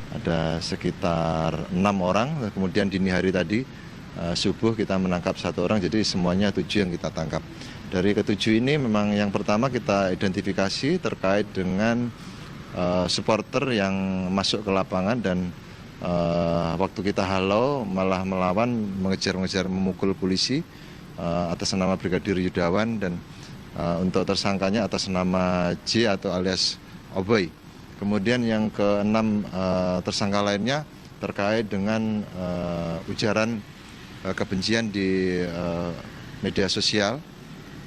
ada sekitar 6 orang, kemudian dini hari tadi subuh kita menangkap 1 orang, jadi semuanya 7 yang kita tangkap. Dari ke-7 ini memang yang pertama kita identifikasi terkait dengan supporter yang masuk ke lapangan dan waktu kita halau malah melawan, mengejar-ngejar, memukul polisi atas nama Brigadir Yudawan, dan untuk tersangkanya atas nama J atau alias Oboy. Kemudian yang ke-6 tersangka lainnya terkait dengan ujaran kebencian di media sosial.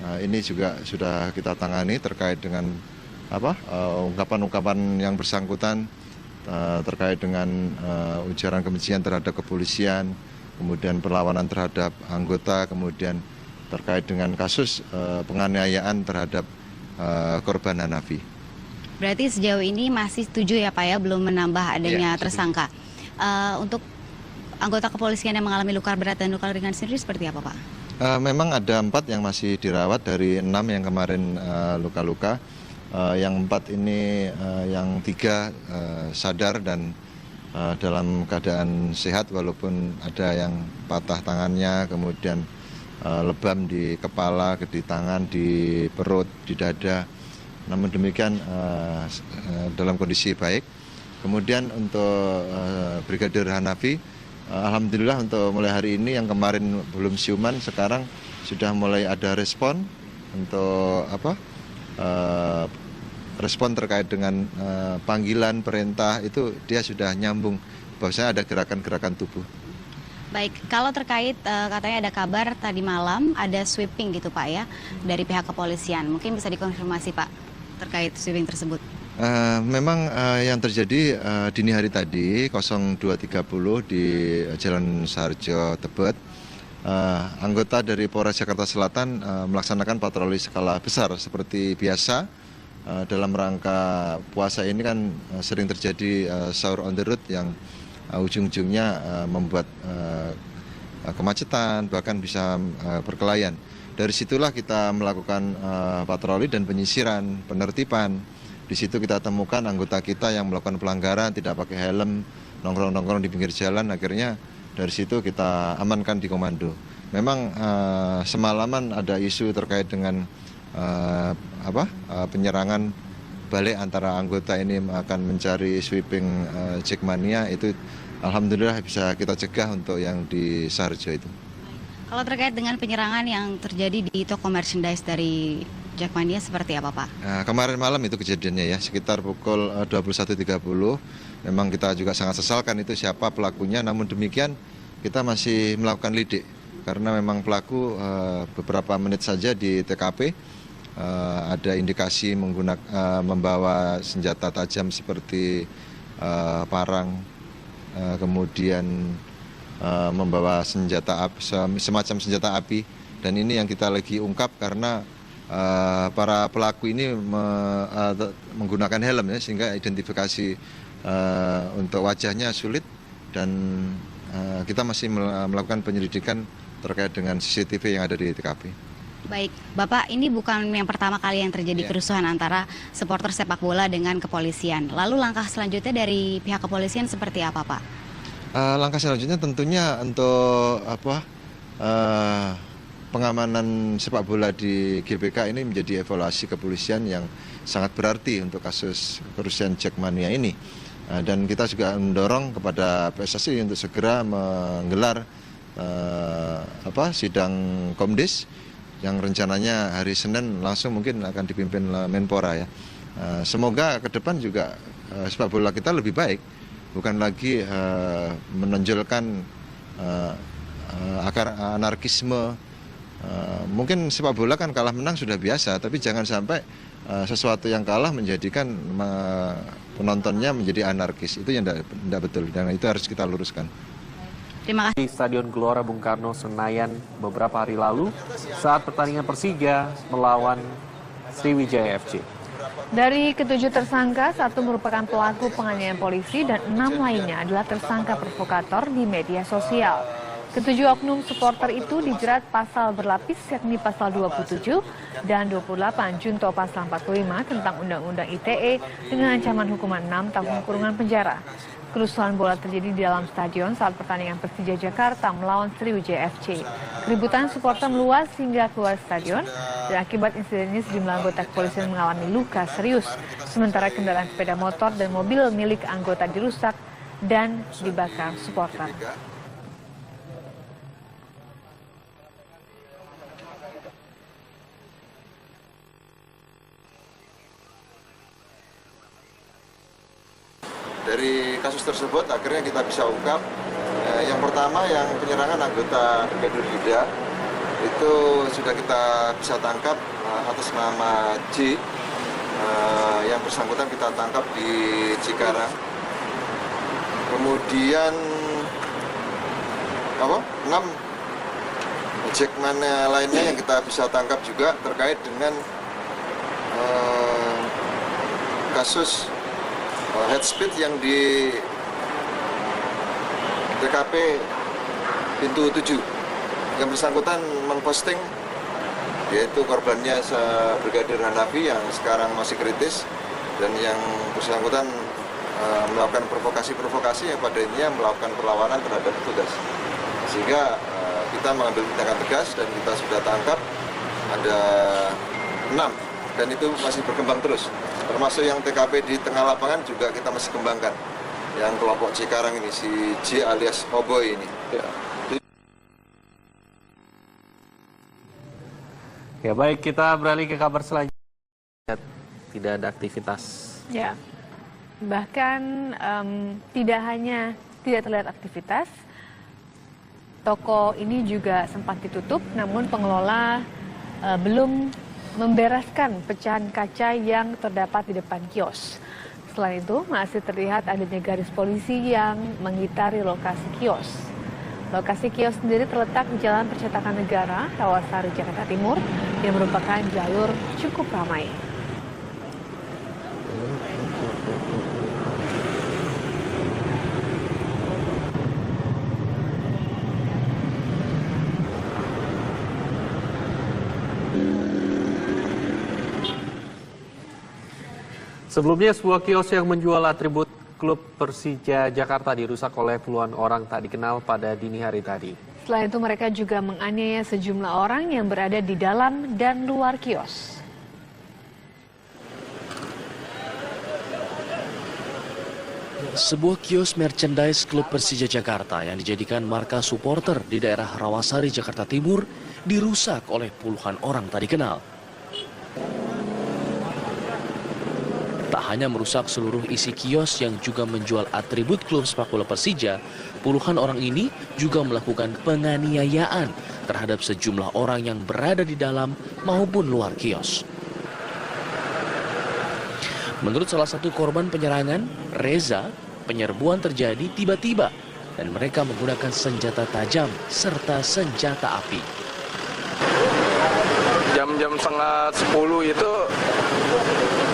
Ini juga sudah kita tangani terkait dengan ungkapan-ungkapan yang bersangkutan terkait dengan ujaran kebencian terhadap kepolisian, kemudian perlawanan terhadap anggota, kemudian terkait dengan kasus penganiayaan terhadap korban Hanafi. Berarti sejauh ini masih 7 ya Pak ya, belum menambah adanya tersangka. Untuk anggota kepolisian yang mengalami luka berat dan luka ringan sendiri seperti apa Pak? Memang ada 4 yang masih dirawat dari 6 yang kemarin luka-luka. Yang 4 ini yang 3 sadar dan dalam keadaan sehat, walaupun ada yang patah tangannya, kemudian lebam di kepala, di tangan, di perut, di dada. Namun demikian dalam kondisi baik. Kemudian untuk Brigadir Hanafi, alhamdulillah untuk mulai hari ini yang kemarin belum siuman, sekarang sudah mulai ada respon untuk respon terkait dengan panggilan perintah, itu dia sudah nyambung bahwasanya ada gerakan-gerakan tubuh. Baik, kalau terkait katanya ada kabar tadi malam ada sweeping gitu Pak ya dari pihak kepolisian, mungkin bisa dikonfirmasi Pak terkait sweeping tersebut? Memang yang terjadi dini hari tadi 02.30 di Jalan Sarjo Tebet, anggota dari Polres Jakarta Selatan melaksanakan patroli skala besar seperti biasa. Dalam rangka puasa ini kan sering terjadi sahur on the road yang ujung-ujungnya membuat kemacetan, bahkan bisa perkelahian. Dari situlah kita melakukan patroli dan penyisiran, penertiban. Di situ kita temukan anggota kita yang melakukan pelanggaran, tidak pakai helm, nongkrong-nongkrong di pinggir jalan. Akhirnya dari situ kita amankan di komando. Memang semalaman ada isu terkait dengan penyerangan balik antara anggota ini akan mencari sweeping Jackmania. Itu alhamdulillah bisa kita cegah untuk yang di Sarjo itu. Kalau terkait dengan penyerangan yang terjadi di toko merchandise dari Jackmania seperti apa Pak? Kemarin malam itu kejadiannya ya, sekitar pukul 21.30. Memang kita juga sangat sesalkan itu siapa pelakunya, namun demikian kita masih melakukan lidik. Karena memang pelaku beberapa menit saja di TKP ada indikasi membawa senjata tajam seperti parang, kemudian membawa senjata api, semacam senjata api, dan ini yang kita lagi ungkap karena para pelaku ini menggunakan helm ya, sehingga identifikasi untuk wajahnya sulit, dan kita masih melakukan penyelidikan terkait dengan CCTV yang ada di TKP. Baik, Bapak, ini bukan yang pertama kali yang terjadi kerusuhan antara supporter sepak bola dengan kepolisian. Lalu langkah selanjutnya dari pihak kepolisian seperti apa Pak? Langkah selanjutnya tentunya untuk pengamanan sepak bola di GBK ini menjadi evaluasi kepolisian yang sangat berarti untuk kasus kerusuhan Jackmania ini. Dan kita juga mendorong kepada PSSI untuk segera menggelar sidang Komdis yang rencananya hari Senin langsung mungkin akan dipimpin Menpora ya. Semoga ke depan juga sepak bola kita lebih baik, bukan lagi menonjolkan akar anarkisme. Mungkin sepak bola kan kalah menang sudah biasa, tapi jangan sampai sesuatu yang kalah menjadikan penontonnya menjadi anarkis. Itu yang tidak betul, dan itu harus kita luruskan. Terima kasih. Di Stadion Gelora Bung Karno, Senayan beberapa hari lalu saat pertandingan Persija melawan Sriwijaya FC. Dari ketujuh tersangka, 1 merupakan pelaku penganiayaan polisi dan 6 lainnya adalah tersangka provokator di media sosial. Ketujuh oknum supporter itu dijerat pasal berlapis yakni pasal 27 dan 28 junto pasal 45 tentang Undang-Undang ITE dengan ancaman hukuman 6 tahun kurungan penjara. Kerusuhan bola terjadi di dalam stadion saat pertandingan Persija Jakarta melawan Sriwijaya FC. Keributan supporter meluas hingga keluar stadion, dan akibat insiden ini sejumlah anggota kepolisian mengalami luka serius. Sementara kendaraan sepeda motor dan mobil milik anggota dirusak dan dibakar supporter. Dari kasus tersebut akhirnya kita bisa ungkap yang pertama yang penyerangan anggota Garuda itu sudah kita bisa tangkap atas nama J, yang bersangkutan kita tangkap di Cikarang. Kemudian 6 Jackman lainnya yang kita bisa tangkap juga terkait dengan kasus head speed yang di TKP pintu 7 yang bersangkutan memposting, yaitu korbannya Brigadir Hanafi yang sekarang masih kritis, dan yang bersangkutan melakukan provokasi yang pada intinya melakukan perlawanan terhadap petugas, sehingga kita mengambil tindakan tegas dan kita sudah tangkap ada 6 dan itu masih berkembang terus. Termasuk yang TKP di tengah lapangan juga kita masih kembangkan. Yang kelompok Cikarang ini, si J alias Oboy ini. Ya baik, kita beralih ke kabar selanjutnya. Tidak ada aktivitas. Ya, bahkan tidak hanya tidak terlihat aktivitas, toko ini juga sempat ditutup, namun pengelola belum membereskan pecahan kaca yang terdapat di depan kios. Selain itu, masih terlihat adanya garis polisi yang mengitari lokasi kios. Lokasi kios sendiri terletak di Jalan Percetakan Negara, Rawasari, Jakarta Timur, yang merupakan jalur cukup ramai. Sebelumnya, sebuah kios yang menjual atribut klub Persija Jakarta dirusak oleh puluhan orang tak dikenal pada dini hari tadi. Selain itu, mereka juga menganiaya sejumlah orang yang berada di dalam dan luar kios. Sebuah kios merchandise klub Persija Jakarta yang dijadikan markas supporter di daerah Rawasari, Jakarta Timur dirusak oleh puluhan orang tak dikenal. Tak hanya merusak seluruh isi kios yang juga menjual atribut klub sepak bola Persija, puluhan orang ini juga melakukan penganiayaan terhadap sejumlah orang yang berada di dalam maupun luar kios. Menurut salah satu korban penyerangan, Reza, penyerbuan terjadi tiba-tiba dan mereka menggunakan senjata tajam serta senjata api. Jam-jam setengah 10 itu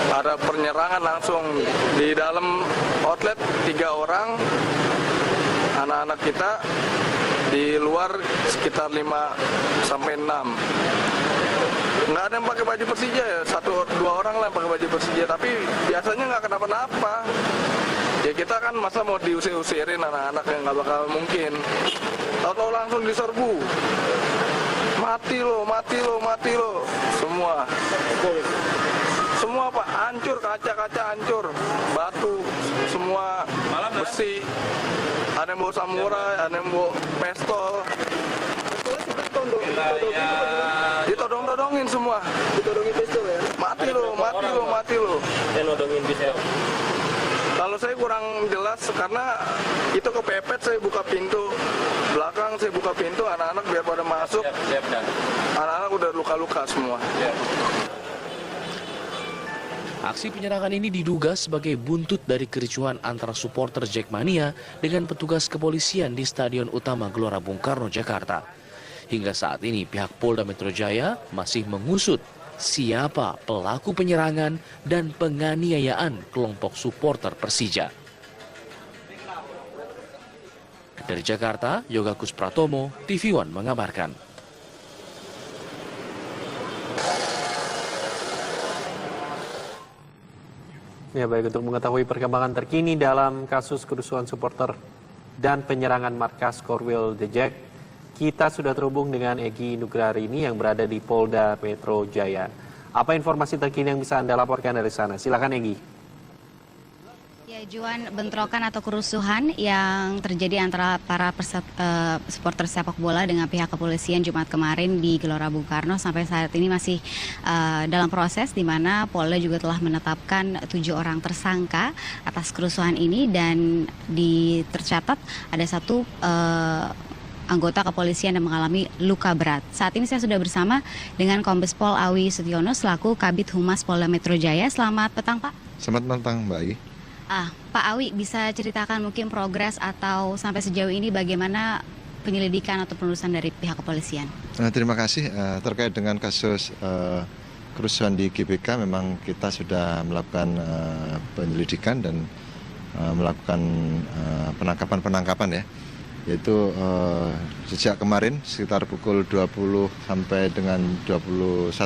ada penyerangan langsung di dalam outlet, 3 orang anak-anak kita, di luar sekitar 5 sampai 6. Nggak ada yang pakai baju Persija ya, 1-2 orang lah yang pakai baju Persija, tapi biasanya nggak kenapa-napa. Ya kita kan masa mau diusir-usirin anak-anak yang nggak bakal mungkin. Tahu-tahu langsung diserbu. Mati lo, mati lo, mati lo. Semua Pak, hancur, kaca-kaca hancur, batu, semua besi. Ada yang bawa samurai, ada yang bawa pistol. Ditodong-todongin semua. Ditodongin pistol ya? Mati lo, mati lo, mati lo. Nodongin pistol. Kalau saya kurang jelas karena itu kepepet, saya buka pintu belakang, saya buka pintu, anak-anak biar pada masuk. Anak-anak udah luka-luka semua. Aksi penyerangan ini diduga sebagai buntut dari kericuhan antara supporter Jackmania dengan petugas kepolisian di Stadion Utama Gelora Bung Karno, Jakarta. Hingga saat ini pihak Polda Metro Jaya masih mengusut siapa pelaku penyerangan dan penganiayaan kelompok supporter Persija. Dari Jakarta, Yoga Kuspratomo, TV One mengabarkan. Ya baik, untuk mengetahui perkembangan terkini dalam kasus kerusuhan supporter dan penyerangan markas Korwil The Jack, kita sudah terhubung dengan Egy Nugrarini yang berada di Polda Metro Jaya. Apa informasi terkini yang bisa Anda laporkan dari sana? Silakan Egy. Ya, Juan, bentrokan atau kerusuhan yang terjadi antara para supporter sepak bola dengan pihak kepolisian Jumat kemarin di Gelora Bung Karno sampai saat ini masih dalam proses, di mana Polda juga telah menetapkan 7 orang tersangka atas kerusuhan ini, dan tercatat ada 1 anggota kepolisian yang mengalami luka berat. Saat ini saya sudah bersama dengan Kombes Pol Awi Sutiono selaku Kabid Humas Polda Metro Jaya. Selamat petang, Pak. Selamat petang, Mbak Ai. Pak Awi, bisa ceritakan mungkin progres atau sampai sejauh ini bagaimana penyelidikan atau penelusuran dari pihak kepolisian? Terima kasih. Terkait dengan kasus kerusuhan di GBK, memang kita sudah melakukan penyelidikan dan melakukan penangkapan ya, yaitu sejak kemarin sekitar pukul 20 sampai dengan 21.30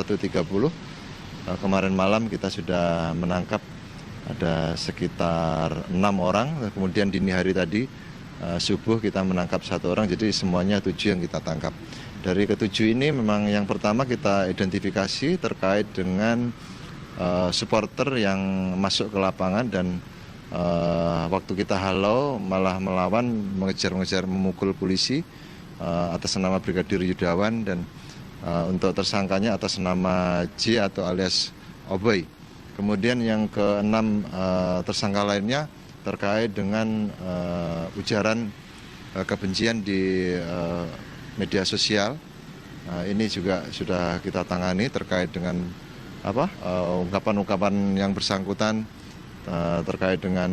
kemarin malam kita sudah menangkap ada sekitar 6 orang, kemudian dini hari tadi subuh kita menangkap 1 orang, jadi semuanya 7 yang kita tangkap. Dari ke-7 ini memang yang pertama kita identifikasi terkait dengan supporter yang masuk ke lapangan dan waktu kita halau malah melawan, mengejar-mengejar, memukul polisi atas nama Brigadir Yudawan, dan untuk tersangkanya atas nama J atau alias Oboy. Kemudian yang ke-6 tersangka lainnya terkait dengan ujaran kebencian di media sosial. Ini juga sudah kita tangani terkait dengan ungkapan-ungkapan yang bersangkutan terkait dengan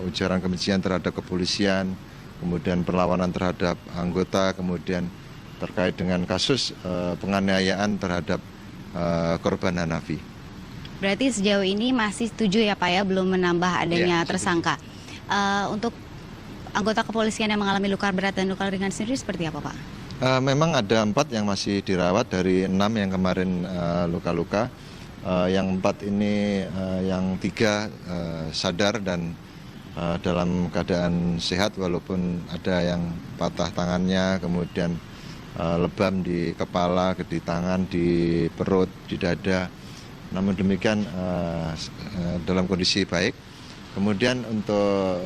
ujaran kebencian terhadap kepolisian, kemudian perlawanan terhadap anggota, kemudian terkait dengan kasus penganiayaan terhadap korban Hanafi. Berarti sejauh ini masih 7 ya Pak ya, belum menambah adanya tersangka. Untuk anggota kepolisian yang mengalami luka berat dan luka ringan sendiri seperti apa Pak? Memang ada 4 yang masih dirawat dari 6 yang kemarin luka-luka. Yang 4 ini yang 3 sadar dan dalam keadaan sehat, walaupun ada yang patah tangannya, kemudian lebam di kepala, di tangan, di perut, di dada. Namun demikian dalam kondisi baik. Kemudian untuk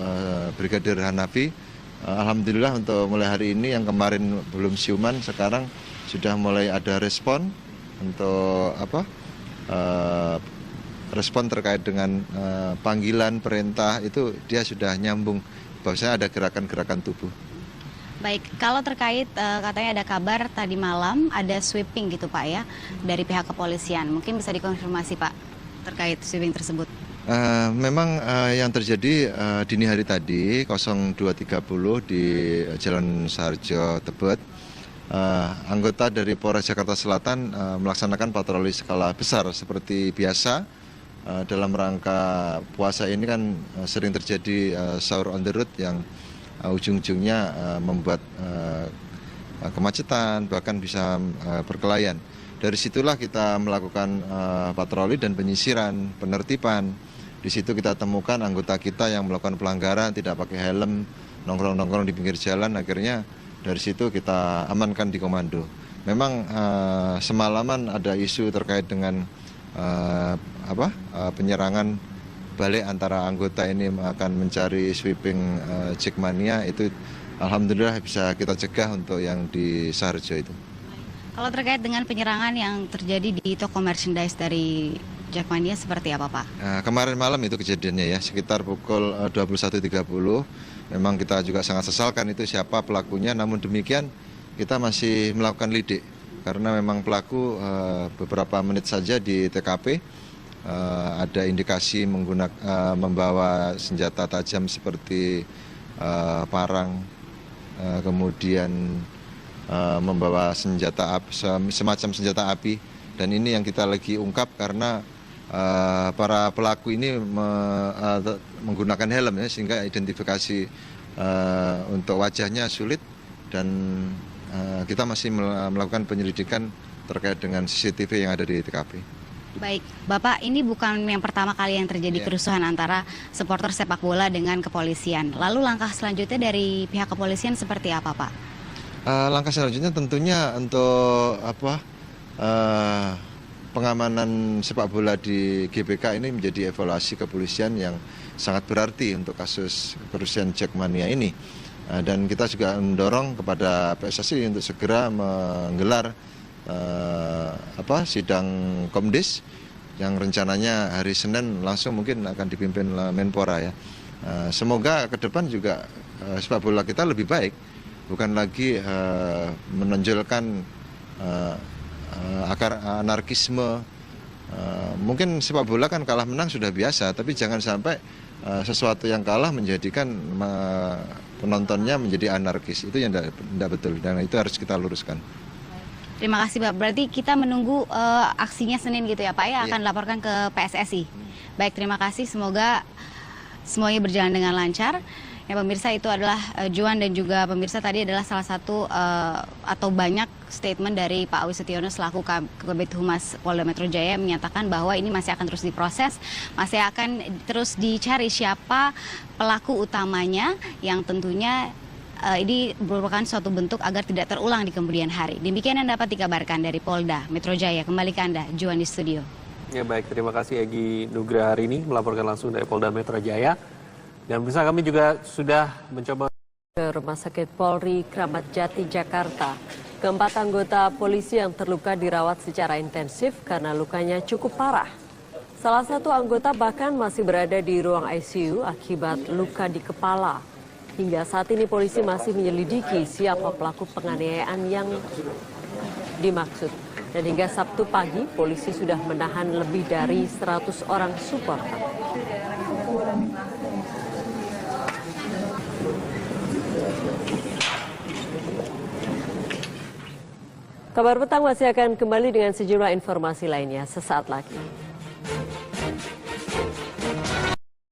Brigadir Hanafi, alhamdulillah untuk mulai hari ini yang kemarin belum siuman, sekarang sudah mulai ada respon untuk respon terkait dengan panggilan perintah, itu dia sudah nyambung bahwasanya ada gerakan-gerakan tubuh. Baik, kalau terkait katanya ada kabar tadi malam ada sweeping gitu Pak ya dari pihak kepolisian, mungkin bisa dikonfirmasi Pak terkait sweeping tersebut? Memang yang terjadi dini hari tadi 02.30 di Jalan Saharjo Tebet, anggota dari Polres Jakarta Selatan melaksanakan patroli skala besar seperti biasa. Dalam rangka puasa ini kan sering terjadi sahur on the road yang ujung-ujungnya membuat kemacetan, bahkan bisa perkelahian. Dari situlah kita melakukan patroli dan penyisiran, penertiban. Di situ kita temukan anggota kita yang melakukan pelanggaran, tidak pakai helm, nongkrong-nongkrong di pinggir jalan. Akhirnya dari situ kita amankan di komando. Memang semalaman ada isu terkait dengan penyerangan balik antara anggota ini akan mencari sweeping Jackmania, itu alhamdulillah bisa kita cegah untuk yang di Saharjo itu. Kalau terkait dengan penyerangan yang terjadi di toko merchandise dari Jackmania seperti apa Pak? Kemarin malam itu kejadiannya ya, sekitar pukul 21.30. Memang kita juga sangat sesalkan itu siapa pelakunya, namun demikian kita masih melakukan lidik. Karena memang pelaku beberapa menit saja di TKP, ada indikasi membawa senjata tajam seperti parang, kemudian membawa semacam senjata api, dan ini yang kita lagi ungkap karena para pelaku ini menggunakan helm ya, sehingga identifikasi untuk wajahnya sulit, dan kita masih melakukan penyelidikan terkait dengan CCTV yang ada di TKP. Baik, Bapak, ini bukan yang pertama kali yang terjadi kerusuhan antara supporter sepak bola dengan kepolisian. Lalu langkah selanjutnya dari pihak kepolisian seperti apa, Pak? Langkah selanjutnya tentunya untuk pengamanan sepak bola di GBK ini menjadi evaluasi kepolisian yang sangat berarti untuk kasus kerusuhan Jackmania ini. Dan kita juga mendorong kepada PSSI untuk segera menggelar sidang Komdis yang rencananya hari Senin langsung mungkin akan dipimpin Menpora ya. Semoga ke depan juga sepak bola kita lebih baik, bukan lagi menonjolkan akar anarkisme. Mungkin sepak bola kan kalah menang sudah biasa, tapi jangan sampai sesuatu yang kalah menjadikan penontonnya menjadi anarkis. Itu yang tidak betul dan itu harus kita luruskan. Terima kasih, Pak. Berarti kita menunggu aksinya Senin gitu ya, Pak, ya, akan dilaporkan ke PSSI. Baik, terima kasih. Semoga semuanya berjalan dengan lancar. Ya, pemirsa, itu adalah Juan dan juga pemirsa tadi adalah salah satu atau banyak statement dari Pak Awi Setiono selaku Kabid Humas Polda Metro Jaya menyatakan bahwa ini masih akan terus diproses, masih akan terus dicari siapa pelaku utamanya yang tentunya ini merupakan suatu bentuk agar tidak terulang di kemudian hari. Demikian yang dapat dikabarkan dari Polda Metro Jaya. Kembali ke Anda, Juan di studio. Ya baik, terima kasih Egy Nugra hari ini melaporkan langsung dari Polda Metro Jaya. Dan bersama kami juga sudah mencoba ke Rumah Sakit Polri Kramat Jati, Jakarta. Keempat anggota polisi yang terluka dirawat secara intensif karena lukanya cukup parah. Salah satu anggota bahkan masih berada di ruang ICU akibat luka di kepala. Hingga saat ini polisi masih menyelidiki siapa pelaku penganiayaan yang dimaksud. Dan hingga Sabtu pagi, polisi sudah menahan lebih dari 100 orang supporter. Kabar petang masih akan kembali dengan sejumlah informasi lainnya sesaat lagi.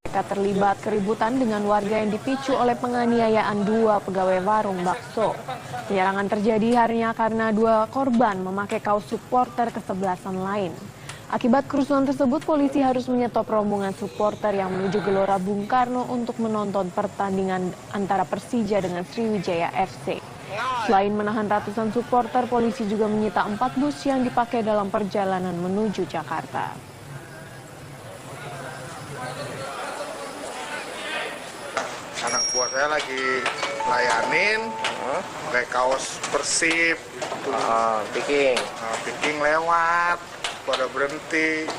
Mereka terlibat keributan dengan warga yang dipicu oleh penganiayaan dua pegawai warung bakso. Penyerangan terjadi harinya karena dua korban memakai kaos supporter kesebelasan lain. Akibat kerusuhan tersebut, polisi harus menyetop rombongan supporter yang menuju Gelora Bung Karno untuk menonton pertandingan antara Persija dengan Sriwijaya FC. Selain menahan ratusan supporter, polisi juga menyita 4 bus yang dipakai dalam perjalanan menuju Jakarta. Anak buah saya lagi layanin, pakai kaos Persib, picking lewat, pada berhenti,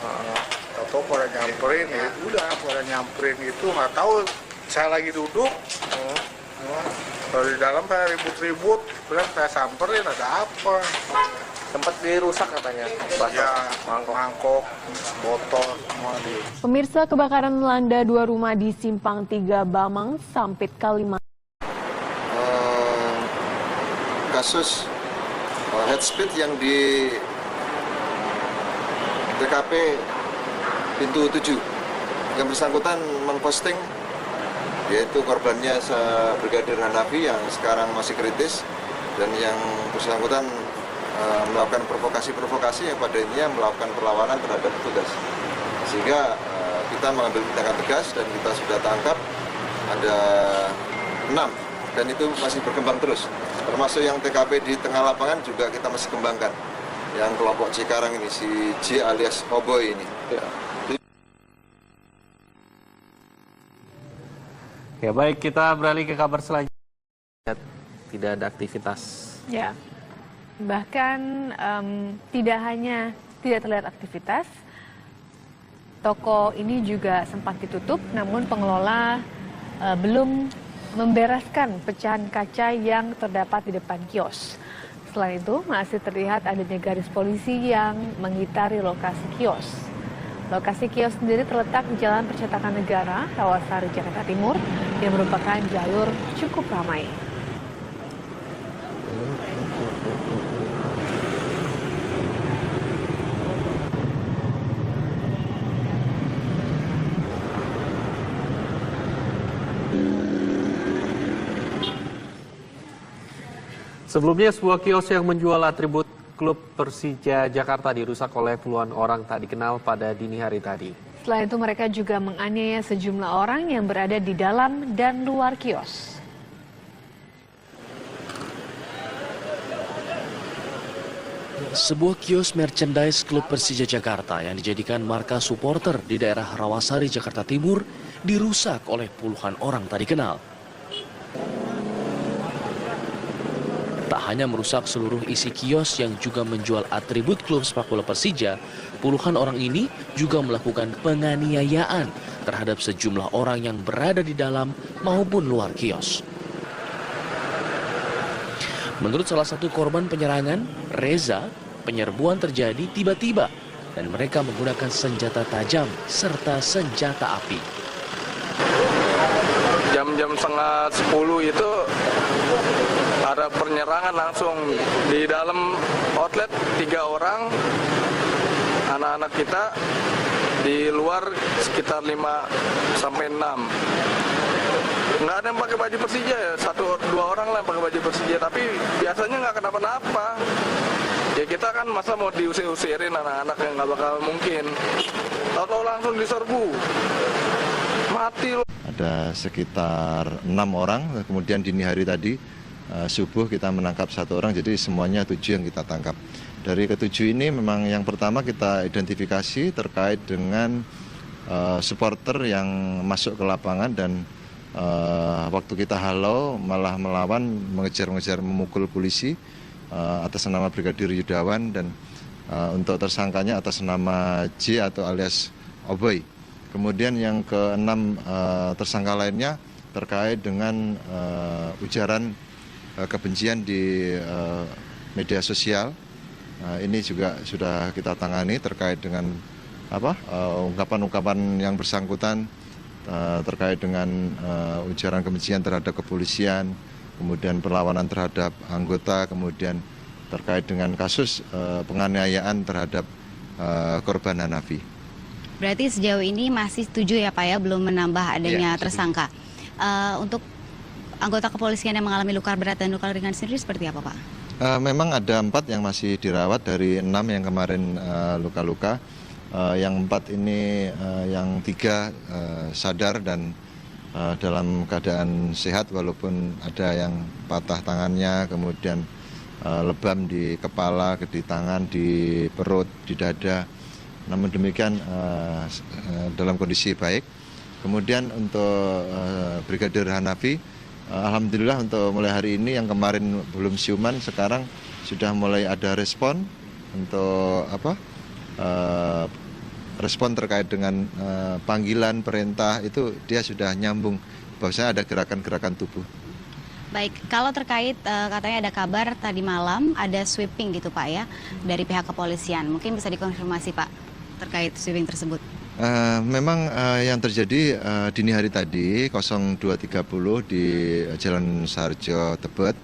atau pada nyamperin, ya udah pada nyamperin itu nggak tahu saya lagi duduk, kalau di dalam saya ribut-ribut, kemudian saya samperin ada apa? sempat dirusak katanya, ya, mangkok, botol, semua di. Pemirsa, kebakaran melanda 2 rumah di Simpang 3 Bamang, Sampit, Kalimantan. Kasus head speed yang di TKP pintu 7 yang bersangkutan memposting, yaitu korbannya Brigadir Hanafi yang sekarang masih kritis, dan yang bersangkutan melakukan provokasi yang pada intinya melakukan perlawanan terhadap petugas, sehingga kita mengambil tindakan tegas dan kita sudah tangkap ada 6 dan itu masih berkembang terus, termasuk yang TKP di tengah lapangan juga kita masih kembangkan, yang kelompok Cikarang ini, si J alias Oboy ini. Ya baik, kita beralih ke kabar selanjutnya. Tidak ada aktivitas. Ya, bahkan tidak hanya tidak terlihat aktivitas, toko ini juga sempat ditutup, namun pengelola belum membereskan pecahan kaca yang terdapat di depan kios. Selain itu, masih terlihat adanya garis polisi yang mengitari lokasi kios. Lokasi kios sendiri terletak di Jalan Percetakan Negara, Rawasari, Jakarta Timur, yang merupakan jalur cukup ramai. Sebelumnya, sebuah kios yang menjual atribut klub Persija Jakarta dirusak oleh puluhan orang tak dikenal pada dini hari tadi. Selain itu mereka juga menganiaya sejumlah orang yang berada di dalam dan luar kios. Sebuah kios merchandise klub Persija Jakarta yang dijadikan markas supporter di daerah Rawasari, Jakarta Timur dirusak oleh puluhan orang tak dikenal. Tak hanya merusak seluruh isi kios yang juga menjual atribut klub sepak bola Persija, puluhan orang ini juga melakukan penganiayaan terhadap sejumlah orang yang berada di dalam maupun luar kios. Menurut salah satu korban penyerangan, Reza, penyerbuan terjadi tiba-tiba dan mereka menggunakan senjata tajam serta senjata api. Jam-jam setengah 10 itu ada penyerangan langsung di dalam outlet, 3 orang anak-anak kita, di luar sekitar 5 sampai 6. Nggak ada yang pakai baju Persija ya, 1-2 orang lah yang pakai baju Persija, tapi biasanya nggak kenapa-napa. Ya kita kan masa mau diusir-usirin anak-anak yang nggak bakal mungkin. Tahu-tahu langsung diserbu, mati loh. Ada sekitar 6 orang, kemudian dini hari tadi subuh kita menangkap 1 orang, jadi semuanya 7 yang kita tangkap. Dari ke-7 ini memang yang pertama kita identifikasi terkait dengan supporter yang masuk ke lapangan dan waktu kita halau malah melawan, mengejar-ngejar, memukul polisi atas nama Brigadir Yudawan, dan untuk tersangkanya atas nama J atau alias Oboy. Kemudian yang ke-6 tersangka lainnya terkait dengan ujaran kebencian di media sosial. Ini juga sudah kita tangani terkait dengan ungkapan-ungkapan yang bersangkutan terkait dengan ujaran kebencian terhadap kepolisian, kemudian perlawanan terhadap anggota, kemudian terkait dengan kasus penganiayaan terhadap korban Hanafi. Berarti sejauh ini masih 7 ya Pak ya, belum menambah adanya tersangka. Untuk anggota kepolisian yang mengalami luka berat dan luka ringan sendiri seperti apa Pak? Memang ada 4 yang masih dirawat dari 6 yang kemarin luka-luka. Yang 4 ini yang 3 sadar dan dalam keadaan sehat, walaupun ada yang patah tangannya, kemudian lebam di kepala, di tangan, di perut, di dada. Namun demikian dalam kondisi baik. Kemudian untuk Brigadir Hanafi, alhamdulillah untuk mulai hari ini yang kemarin belum siuman, sekarang sudah mulai ada respon untuk respon terkait dengan panggilan perintah, itu dia sudah nyambung bahwasanya ada gerakan-gerakan tubuh. Baik, kalau terkait katanya ada kabar tadi malam ada sweeping gitu Pak ya dari pihak kepolisian, mungkin bisa dikonfirmasi Pak terkait sweeping tersebut? Memang yang terjadi dini hari tadi 02.30 di Jalan Sarjo Tebet,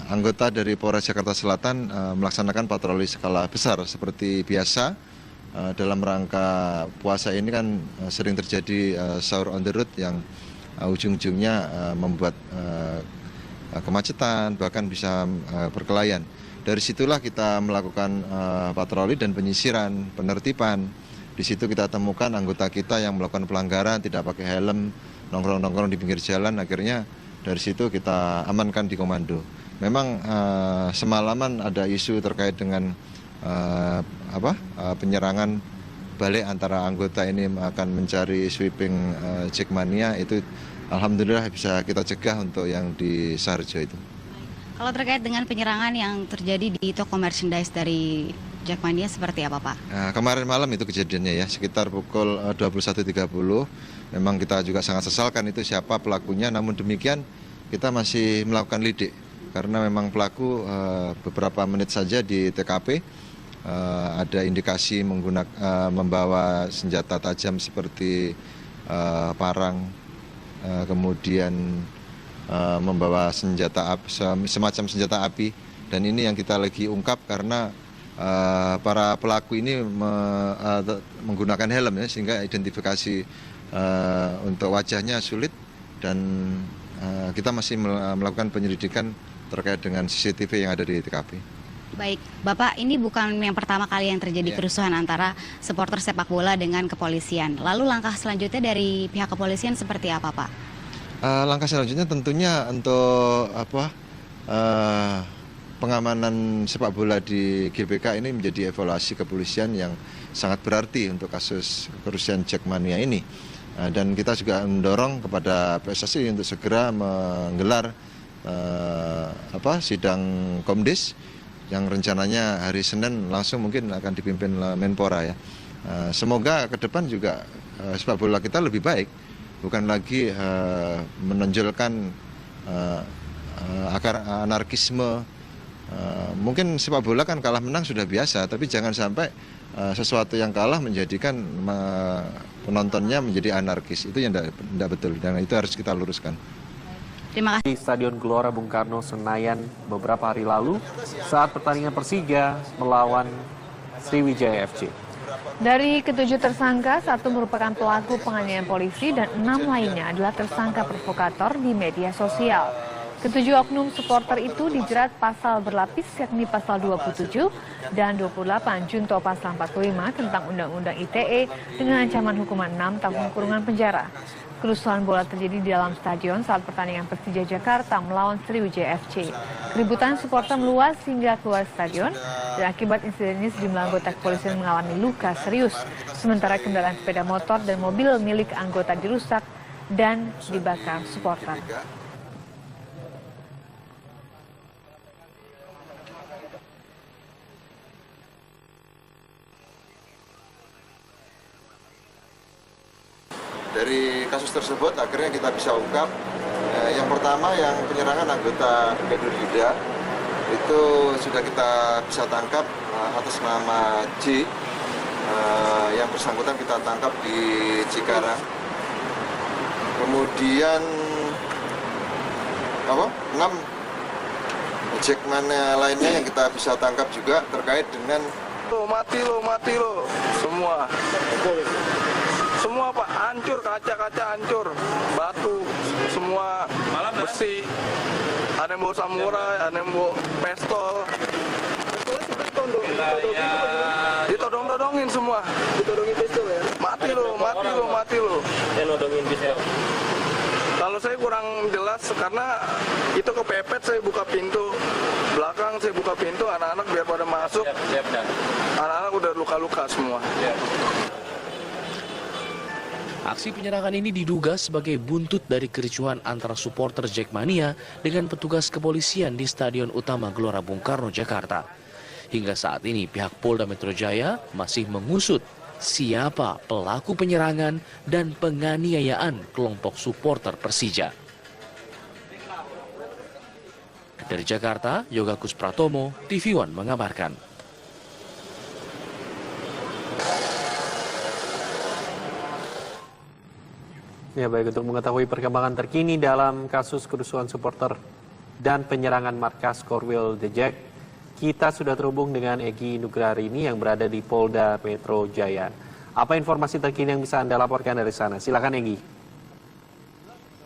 anggota dari Polres Jakarta Selatan melaksanakan patroli skala besar seperti biasa. Dalam rangka puasa ini kan sering terjadi sahur on the road yang ujung-ujungnya membuat kemacetan, bahkan bisa perkelahian. Dari situlah kita melakukan patroli dan penyisiran, penertiban. Di situ kita temukan anggota kita yang melakukan pelanggaran, tidak pakai helm, nongkrong-nongkrong di pinggir jalan. Akhirnya dari situ kita amankan di komando. Memang semalaman ada isu terkait dengan penyerangan balik antara anggota ini akan mencari sweeping Jackmania, itu alhamdulillah bisa kita cegah untuk yang di Sarjo itu. Kalau terkait dengan penyerangan yang terjadi di toko merchandise dari Jackmania seperti apa Pak? Kemarin malam itu kejadiannya ya, sekitar pukul 21.30. Memang kita juga sangat sesalkan itu siapa pelakunya, namun demikian kita masih melakukan lidik. Karena memang pelaku beberapa menit saja di TKP ada indikasi membawa senjata tajam seperti parang, kemudian membawa senjata api, semacam senjata api, dan ini yang kita lagi ungkap karena para pelaku ini menggunakan helm ya, sehingga identifikasi untuk wajahnya sulit, dan kita masih melakukan penyelidikan terkait dengan CCTV yang ada di TKP. Baik, Bapak, ini bukan yang pertama kali yang terjadi kerusuhan antara supporter sepak bola dengan kepolisian. Lalu langkah selanjutnya dari pihak kepolisian seperti apa, Pak? Langkah selanjutnya tentunya untuk pengamanan sepak bola di GBK ini menjadi evaluasi kepolisian yang sangat berarti untuk kasus kerusuhan Jackmania ini. Dan kita juga mendorong kepada PSSI untuk segera menggelar sidang Komdis yang rencananya hari Senin langsung mungkin akan dipimpin Menpora ya. Semoga ke depan juga sepak bola kita lebih baik, bukan lagi menonjolkan akar anarkisme. Mungkin sepak bola kan kalah menang sudah biasa, tapi jangan sampai sesuatu yang kalah menjadikan penontonnya menjadi anarkis. Itu yang tidak betul dan itu harus kita luruskan. Terima kasih. Di Stadion Gelora Bung Karno, Senayan beberapa hari lalu saat pertandingan Persija melawan Sriwijaya FC. Dari ketujuh tersangka, satu merupakan pelaku penganiayaan polisi dan 6 lainnya adalah tersangka provokator di media sosial. Ketujuh oknum supporter itu dijerat pasal berlapis yakni pasal 27 dan 28 junto pasal 45 tentang Undang-Undang ITE dengan ancaman hukuman 6 tahun kurungan penjara. Kerusuhan bola terjadi di dalam stadion saat pertandingan Persija Jakarta melawan Sriwijaya FC. Keributan supporter meluas hingga keluar stadion dan akibat insiden ini sejumlah anggota kepolisian mengalami luka serius. Sementara kendaraan sepeda motor dan mobil milik anggota dirusak dan dibakar supporter. Dari kasus tersebut akhirnya kita bisa ungkap yang pertama yang penyerangan anggota Garuda itu sudah kita bisa tangkap atas nama J. Yang bersangkutan kita tangkap di Cikarang. Kemudian 6 Jackmania lainnya yang kita bisa tangkap juga terkait dengan mati lo semua Pak, hancur, kaca-kaca hancur, batu, semua besi, ada yang bawa samurai, ada yang bawa pistol, ditodong-todongin semua, ditodongin pistol ya, mati lo. Yang nodongin pistol. Kalau saya kurang jelas karena itu kepepet, saya buka pintu belakang, saya buka pintu, anak-anak biar pada masuk, anak-anak udah luka-luka semua. Aksi penyerangan ini diduga sebagai buntut dari kericuhan antara supporter Jackmania dengan petugas kepolisian di Stadion Utama Gelora Bung Karno, Jakarta. Hingga saat ini pihak Polda Metro Jaya masih mengusut siapa pelaku penyerangan dan penganiayaan kelompok supporter Persija. Dari Jakarta, Yogakus Pratomo, TV One mengabarkan. Ya baik, untuk mengetahui perkembangan terkini dalam kasus kerusuhan supporter dan penyerangan markas Korwil The Jack, kita sudah terhubung dengan Egy Nugrarini yang berada di Polda Metro Jaya. Apa informasi terkini yang bisa Anda laporkan dari sana? Silakan Egy.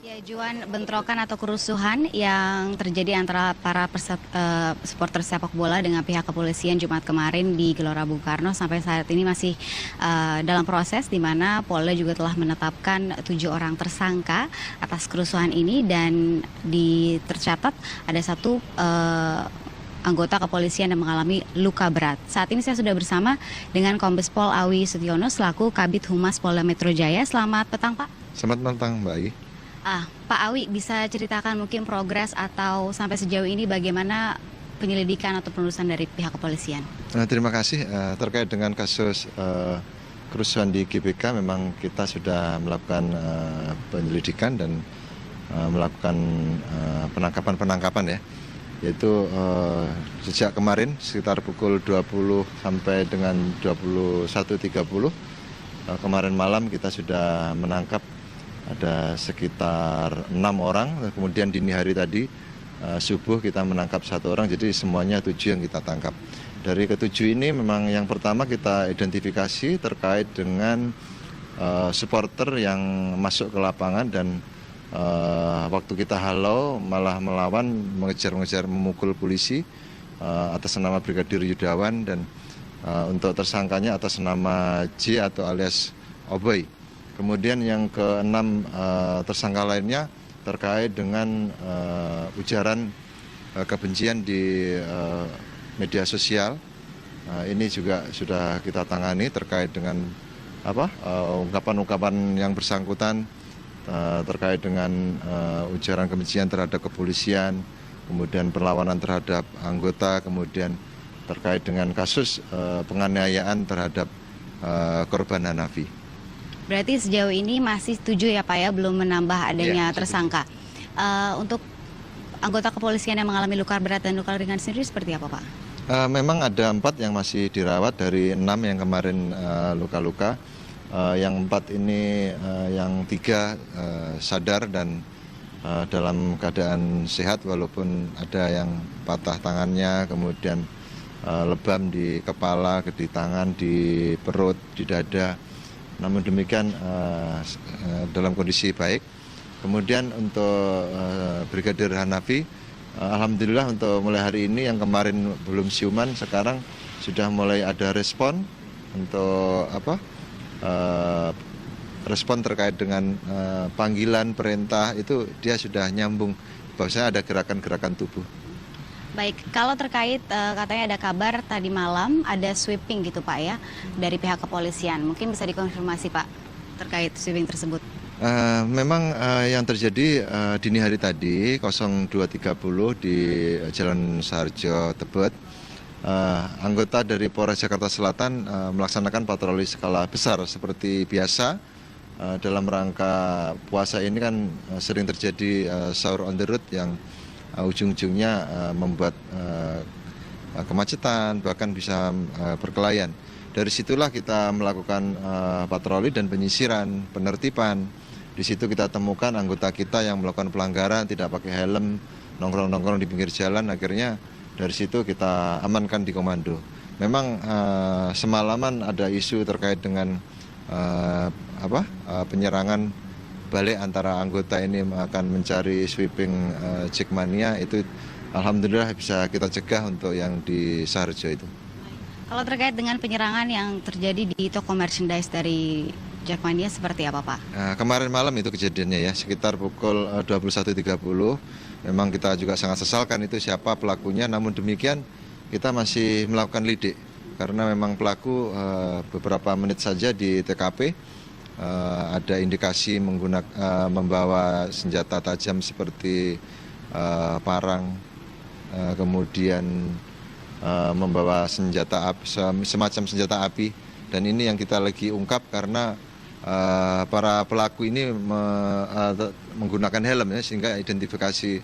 Ya, Juan, bentrokan atau kerusuhan yang terjadi antara para supporter sepak bola dengan pihak kepolisian Jumat kemarin di Gelora Bung Karno sampai saat ini masih dalam proses, di mana Polda juga telah menetapkan 7 orang tersangka atas kerusuhan ini dan tercatat ada 1 anggota kepolisian yang mengalami luka berat. Saat ini saya sudah bersama dengan Kombes Pol Awi Sutiono selaku Kabid Humas Polda Metro Jaya. Selamat petang, Pak. Selamat petang, Mbak Ai. Pak Awi, bisa ceritakan mungkin progres atau sampai sejauh ini bagaimana penyelidikan atau penelusuran dari pihak kepolisian? Terima kasih. Terkait dengan kasus kerusuhan di GBK, memang kita sudah melakukan penyelidikan dan melakukan penangkapan ya, yaitu sejak kemarin sekitar pukul 20 sampai dengan 21.30 kemarin malam kita sudah menangkap ada sekitar 6 orang, kemudian dini hari tadi subuh kita menangkap 1 orang, jadi semuanya 7 yang kita tangkap. Dari ke-7 ini memang yang pertama kita identifikasi terkait dengan supporter yang masuk ke lapangan dan waktu kita halau malah melawan, mengejar-mengejar, memukul polisi. atas nama Brigadir Yudawan, dan untuk tersangkanya atas nama J atau alias Oboy. Kemudian yang keenam tersangka lainnya terkait dengan ujaran kebencian di media sosial. Ini juga sudah kita tangani terkait dengan ungkapan-ungkapan yang bersangkutan terkait dengan ujaran kebencian terhadap kepolisian, kemudian perlawanan terhadap anggota, kemudian terkait dengan kasus penganiayaan terhadap korban Hanafi. Berarti sejauh ini masih 7 ya Pak ya, belum menambah adanya tersangka. Untuk anggota kepolisian yang mengalami luka berat dan luka ringan sendiri seperti apa Pak? Memang ada 4 yang masih dirawat dari 6 yang kemarin luka-luka. Yang 4 ini yang 3 sadar dan dalam keadaan sehat, walaupun ada yang patah tangannya, kemudian lebam di kepala, di tangan, di perut, di dada. Namun demikian dalam kondisi baik. Kemudian untuk Brigadir Hanafi, alhamdulillah untuk mulai hari ini yang kemarin belum siuman, sekarang sudah mulai ada respon untuk respon terkait dengan panggilan perintah, itu dia sudah nyambung bahwasanya ada gerakan-gerakan tubuh. Baik, kalau terkait katanya ada kabar tadi malam ada sweeping gitu Pak ya dari pihak kepolisian, mungkin bisa dikonfirmasi Pak terkait sweeping tersebut. Memang yang terjadi dini hari tadi 02.30 di Jalan Saharjo Tebet, anggota dari Polres Jakarta Selatan melaksanakan patroli skala besar seperti biasa. Dalam rangka puasa ini kan sering terjadi sahur on the road yang ujung-ujungnya membuat kemacetan, bahkan bisa perkelahian. Dari situlah kita melakukan patroli dan penyisiran, penertiban. Di situ kita temukan anggota kita yang melakukan pelanggaran, tidak pakai helm, nongkrong-nongkrong di pinggir jalan. Akhirnya dari situ kita amankan di komando. Memang semalaman ada isu terkait dengan penyerangan balik antara anggota ini akan mencari sweeping Jackmania. Itu alhamdulillah bisa kita cegah untuk yang di Saharjo itu. Kalau terkait dengan penyerangan yang terjadi di toko merchandise dari Jackmania seperti apa Pak? Kemarin malam itu kejadiannya ya, sekitar pukul 21.30. Memang kita juga sangat sesalkan itu siapa pelakunya, namun demikian kita masih melakukan lidik. Karena memang pelaku beberapa menit saja di TKP ada indikasi membawa senjata tajam seperti parang, kemudian membawa senjata api, semacam senjata api, dan ini yang kita lagi ungkap karena para pelaku ini menggunakan helm ya, sehingga identifikasi